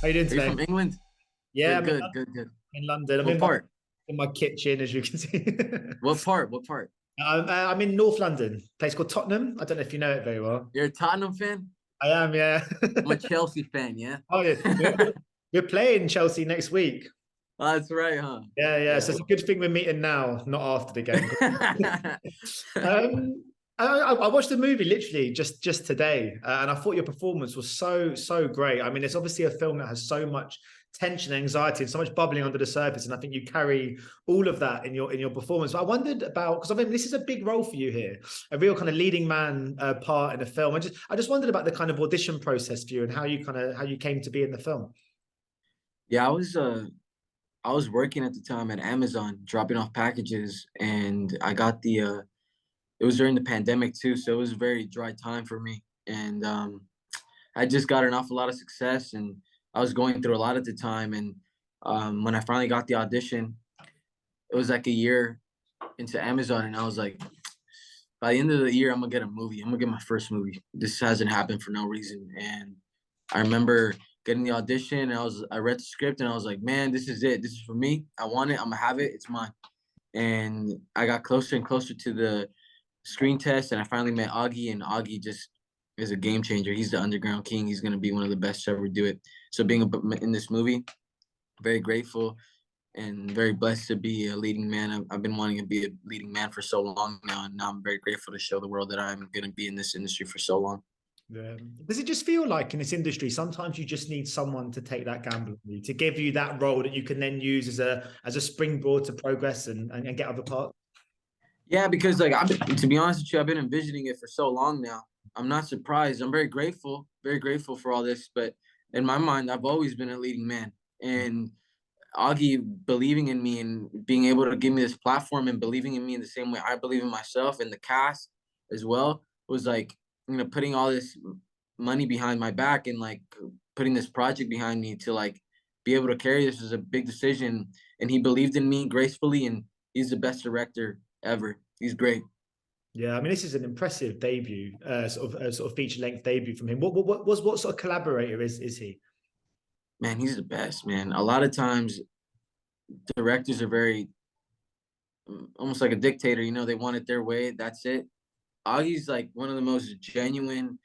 How you doing Are you today? from England? Yeah, Good, I'm in, good, good, good. in London. I'm What part? in my kitchen, as you can see. What part? What part? I'm in North London, a place called Tottenham. I don't know if you know it very well. You're a Tottenham fan? I am, yeah. I'm a Chelsea fan, yeah? Oh, yeah. We're playing Chelsea next week. Oh, that's right, huh? Yeah, yeah. Yeah. So it's a good thing we're meeting now, not after the game. I watched the movie literally just today, and I thought your performance was so great. I mean, it's obviously a film that has so much tension, anxiety, and so much bubbling under the surface, and I think you carry all of that in your performance. But I wondered about, because I mean, this is a big role for you here, a real kind of leading man part in a film. I just wondered about the kind of audition process for you and how you came to be in the film. Yeah, I was working at the time at Amazon, dropping off packages, and I got the it was during the pandemic too, so it was a very dry time for me. And I just got an awful lot of success, and I was going through a lot at the time. And when I finally got the audition, it was like a year into Amazon, and I was like, by the end of the year, I'm gonna get a movie. I'm gonna get my first movie. This hasn't happened for no reason. And I remember getting the audition, and I read the script, and I was like, man, this is it. This is for me. I want it. I'm gonna have it. It's mine. And I got closer and closer to the screen test, and I finally met Augie, and Augie just is a game changer. He's the underground king. He's gonna be one of the best to ever do it. So being in this movie, very grateful and very blessed to be a leading man. I've been wanting to be a leading man for so long now, and now I'm very grateful to show the world that I'm going to be in this industry for so long. Yeah. Does it just feel like in this industry, sometimes you just need someone to take that gamble on you, to give you that role that you can then use as a springboard to progress and get other parts? Yeah, because like to be honest with you, I've been envisioning it for so long now. I'm not surprised. I'm very grateful for all this. But in my mind, I've always been a leading man, and Augie believing in me and being able to give me this platform and believing in me in the same way I believe in myself and the cast as well was like, putting all this money behind my back and like putting this project behind me to like be able to carry this was a big decision. And he believed in me gracefully, and he's the best director ever. He's great. Yeah, I mean, this is an impressive debut, sort of feature length debut from him. What sort of collaborator is he? Man, he's the best, man. A lot of times directors are very almost like a dictator, they want it their way. That's it. Augie's like one of the most genuine,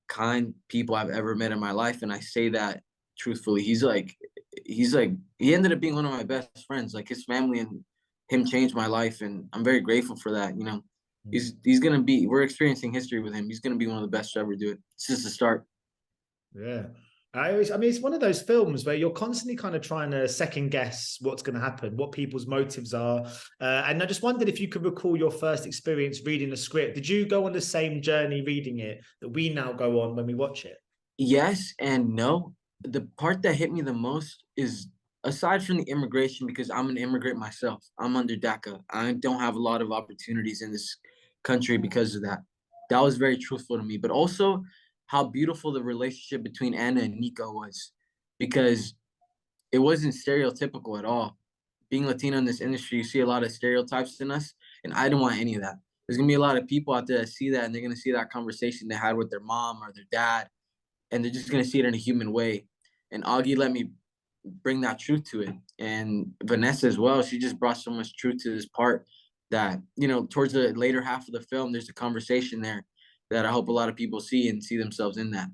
kind people I've ever met in my life. And I say that truthfully. He ended up being one of my best friends. Like his family and him changed my life. And I'm very grateful for that. We're experiencing history with him. He's gonna be one of the best to ever do it. It's just the start. Yeah. I mean, it's one of those films where you're constantly kind of trying to second guess what's going to happen, what people's motives are. And I just wondered if you could recall your first experience reading the script. Did you go on the same journey reading it that we now go on when we watch it? Yes and no. The part that hit me the most is aside from the immigration, because I'm an immigrant myself. I'm under DACA. I don't have a lot of opportunities in this country because of that. That was very truthful to me. But also how beautiful the relationship between Anna and Nico was, because it wasn't stereotypical at all. Being Latino in this industry, you see a lot of stereotypes in us, and I don't want any of that. There's gonna be a lot of people out there that see that, and they're gonna see that conversation they had with their mom or their dad, and they're just gonna see it in a human way. And Augie let me bring that truth to it, and Vanessa as well. She just brought so much truth to this part that towards the later half of the film, there's a conversation there that I hope a lot of people see and see themselves in that.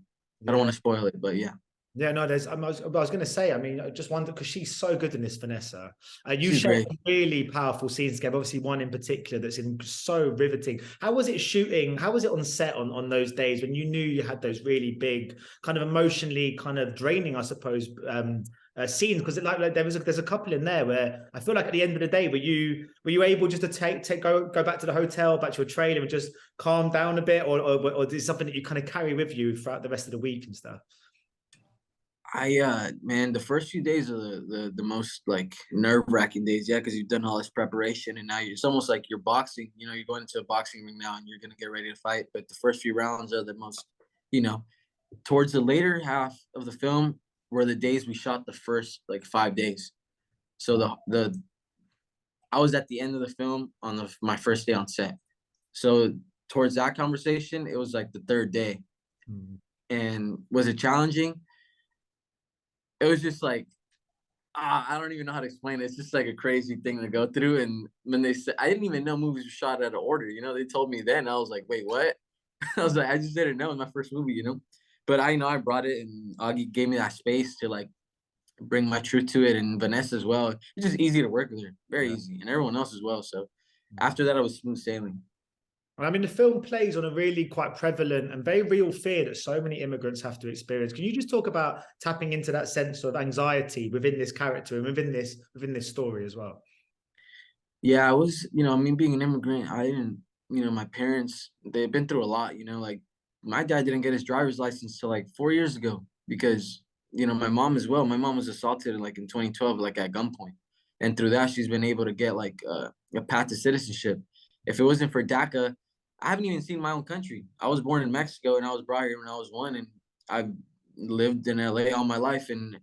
I don't want to spoil it, but yeah. Yeah, no, I was going to say, I mean, I just wonder, because she's so good in this, Vanessa. You She's share great. really powerful scenes together, obviously one in particular that's so riveting. How was it shooting? How was it on set on those days when you knew you had those really big, kind of emotionally kind of draining, I suppose, scenes? Because there's a couple in there where I feel like at the end of the day, were you able just to go back to the hotel, back to your trailer, and just calm down a bit, or is it something that you kind of carry with you throughout the rest of the week and stuff? Man, the first few days are the most like nerve-wracking days, yeah, because you've done all this preparation, and now it's almost like you're boxing. You're going into a boxing ring now, and you're gonna get ready to fight. But the first few rounds are the most, towards the later half of the film were the days we shot the first like 5 days. So the I was at the end of the film on my first day on set. So towards that conversation, it was like the third day. And was it challenging? it was just like, I don't even know how to explain it. It's just like a crazy thing to go through. And when they said, I didn't even know movies were shot out of order. They told me then. I was like, wait, what? I was like, I just didn't know. In my first movie. But I brought it, and Augie gave me that space to like bring my truth to it, and Vanessa as well. It's just easy to work with her, very easy, and everyone else as well. So after that, I was smooth sailing. I mean, the film plays on a really quite prevalent and very real fear that so many immigrants have to experience. Can you just talk about tapping into that sense of anxiety within this character and within this story as well? Yeah, I was, me being an immigrant, I didn't, my parents, they've been through a lot, like my dad didn't get his driver's license till like 4 years ago because, my mom as well. My mom was assaulted like in 2012, like at gunpoint. And through that, she's been able to get like a path to citizenship. If it wasn't for DACA, I haven't even seen my own country. I was born in Mexico and I was brought here when I was 1, and I've lived in LA all my life, and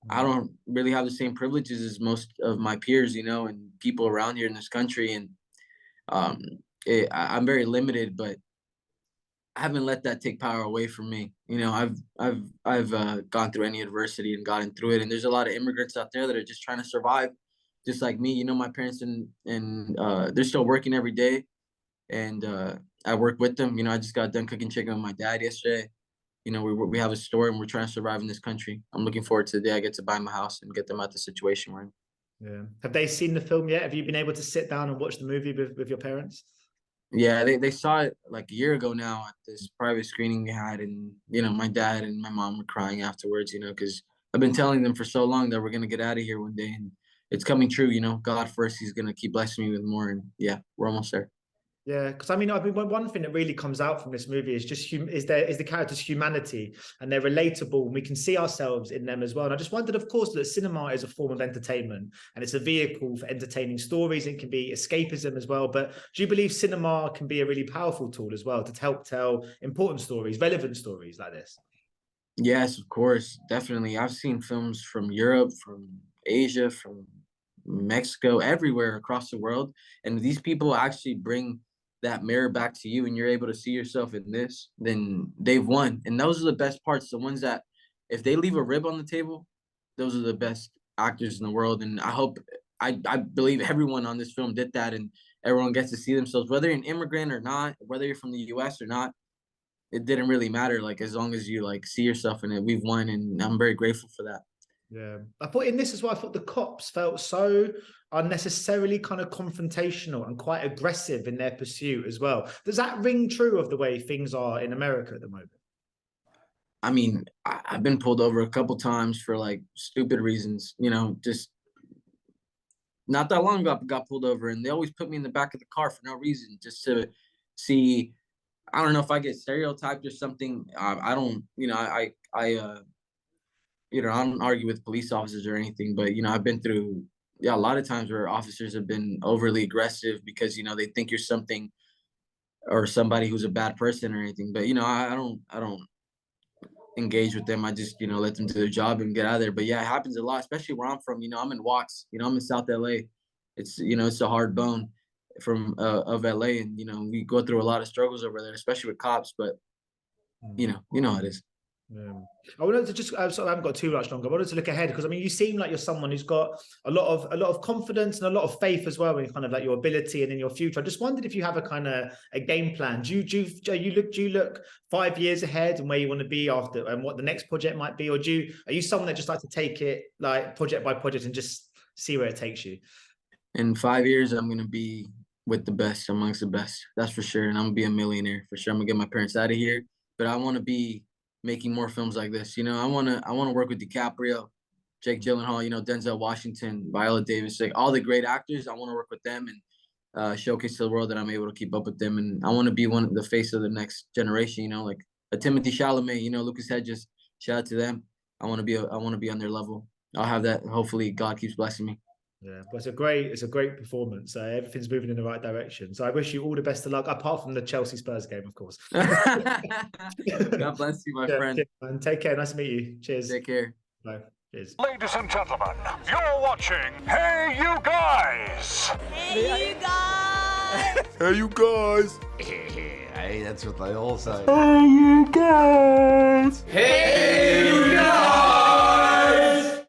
I don't really have the same privileges as most of my peers, and people around here in this country. And I'm very limited, but I haven't let that take power away from me. I've gone through any adversity and gotten through it. And there's a lot of immigrants out there that are just trying to survive, just like me. My parents and they're still working every day, and I work with them. I just got done cooking chicken with my dad yesterday. We have a store, and we're trying to survive in this country. I'm looking forward to the day I get to buy my house and get them out the situation we're in. Yeah. Have they seen the film yet? Have you been able to sit down and watch the movie with your parents? Yeah, they saw it like a year ago now at this private screening we had, and my dad and my mom were crying afterwards, because I've been telling them for so long that we're gonna get out of here one day, and it's coming true. God first, He's gonna keep blessing me with more, and yeah, we're almost there. Yeah, because I mean, one thing that really comes out from this movie is just is the characters' humanity, and they're relatable, and we can see ourselves in them as well. And I just wondered, of course, that cinema is a form of entertainment, and it's a vehicle for entertaining stories. It can be escapism as well. But do you believe cinema can be a really powerful tool as well to help tell important stories, relevant stories like this? Yes, of course, definitely. I've seen films from Europe, from Asia, from Mexico, everywhere across the world, and these people actually bring that mirror back to you, and you're able to see yourself in this, then they've won. And those are the best parts, the ones that if they leave a rib on the table, those are the best actors in the world. And I believe everyone on this film did that, and everyone gets to see themselves, whether you're an immigrant or not, whether you're from the US or not. It didn't really matter, like as long as you like see yourself in it, we've won, and I'm very grateful for that. Yeah, I thought in this as well, I thought the cops felt so unnecessarily kind of confrontational and quite aggressive in their pursuit as well. Does that ring true of the way things are in America at the moment? I mean, I've been pulled over a couple times for like stupid reasons, just not that long ago I got pulled over, and they always put me in the back of the car for no reason, just to see. I don't know if I get stereotyped or something. I don't, I don't argue with police officers or anything, but I've been through a lot of times where officers have been overly aggressive because they think you're something or somebody who's a bad person or anything. But I don't engage with them. I just let them do their job and get out of there. But yeah, it happens a lot, especially where I'm from. I'm in Watts. I'm in South LA. It's it's a hard bone from of LA, and we go through a lot of struggles over there, especially with cops. But you know how it is. Yeah. I wanted to just, I haven't got too much longer. I wanted to look ahead because I mean, you seem like you're someone who's got a lot of confidence and a lot of faith as well in kind of like your ability and in your future. I just wondered if you have a kind of a game plan. Do you look 5 years ahead and where you want to be after and what the next project might be, or are you someone that just like to take it like project by project and just see where it takes you? In 5 years, I'm gonna be with the best amongst the best. That's for sure, and I'm gonna be a millionaire for sure. I'm gonna get my parents out of here, but I want to be making more films like this. I want to work with DiCaprio, Jake Gyllenhaal, Denzel Washington, Viola Davis, like all the great actors. I want to work with them and showcase to the world that I'm able to keep up with them. And I want to be one of the face of the next generation, like a Timothy Chalamet, Lucas Hedges, shout out to them. I want to be on their level. I'll have that. Hopefully God keeps blessing me. Yeah, but it's a great performance. Everything's moving in the right direction. So I wish you all the best of luck, apart from the Chelsea Spurs game, of course. God bless you, my friend. And take care. Nice to meet you. Cheers. Take care. Bye. Cheers. Ladies and gentlemen, you're watching Hey You Guys. Hey, you guys! Hey you guys. Hey, that's what they all say. Hey you guys. Hey,